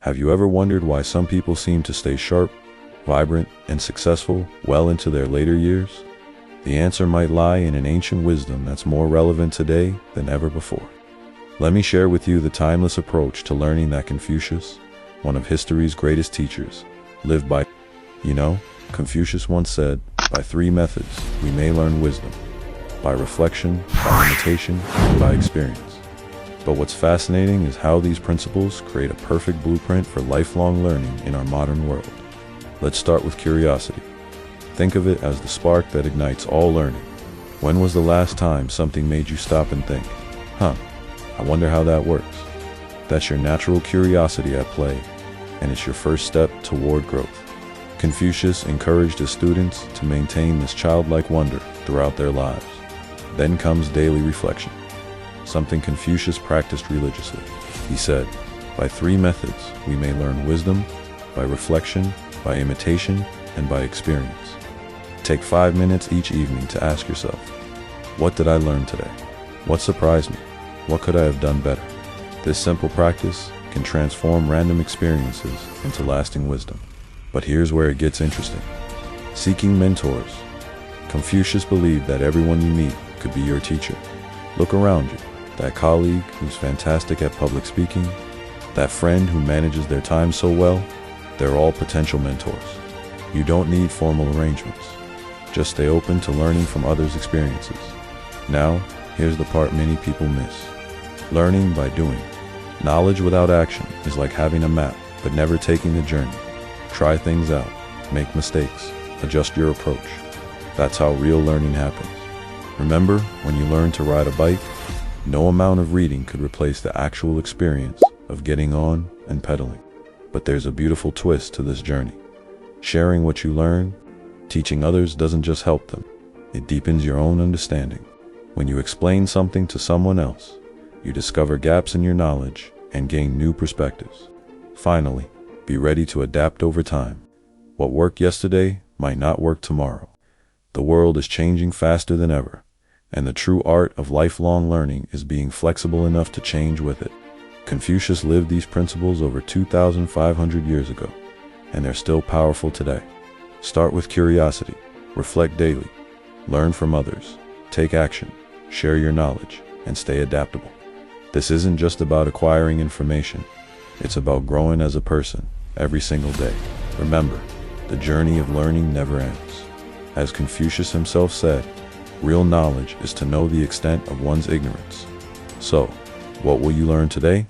Have you ever wondered why some people seem to stay sharp, vibrant, and successful well into their later years? The answer might lie in an ancient wisdom that's more relevant today than ever before. Let me share with you the timeless approach to learning that Confucius, one of history's greatest teachers, lived by. Confucius once said, "By three methods we may learn wisdom: by reflection, by imitation, and by experience." But what's fascinating is how these principles create a perfect blueprint for lifelong learning in our modern world. Let's start with curiosity. Think of it as the spark that ignites all learning. When was the last time something made you stop and think, I wonder how that works? That's your natural curiosity at play, and it's your first step toward growth. Confucius encouraged his students to maintain this childlike wonder throughout their lives. Then comes daily reflection, something Confucius practiced religiously. He said, "By three methods we may learn wisdom: by reflection, by imitation, and by experience." Take 5 minutes each evening to ask yourself, what did I learn today? What surprised me? What could I have done better? This simple practice can transform random experiences into lasting wisdom. But here's where it gets interesting. Seeking mentors. Confucius believed that everyone you meet could be your teacher. Look around you. That colleague who's fantastic at public speaking, that friend who manages their time so well, they're all potential mentors. You don't need formal arrangements. Just stay open to learning from others' experiences. Now, here's the part many people miss. Learning by doing. Knowledge without action is like having a map, but never taking the journey. Try things out, make mistakes, adjust your approach. That's how real learning happens. Remember, when you learn to ride a bike, no amount of reading could replace the actual experience of getting on and pedaling. But there's a beautiful twist to this journey. Sharing what you learn, teaching others doesn't just help them, it deepens your own understanding. When you explain something to someone else, you discover gaps in your knowledge and gain new perspectives. Finally, be ready to adapt over time. What worked yesterday might not work tomorrow. The world is changing faster than ever, and the true art of lifelong learning is being flexible enough to change with it. Confucius lived these principles over 2,500 years ago, and they're still powerful today. Start with curiosity, reflect daily, learn from others, take action, share your knowledge, and stay adaptable. This isn't just about acquiring information, it's about growing as a person every single day. Remember, the journey of learning never ends. As Confucius himself said, real knowledge is to know the extent of one's ignorance. So, what will you learn today?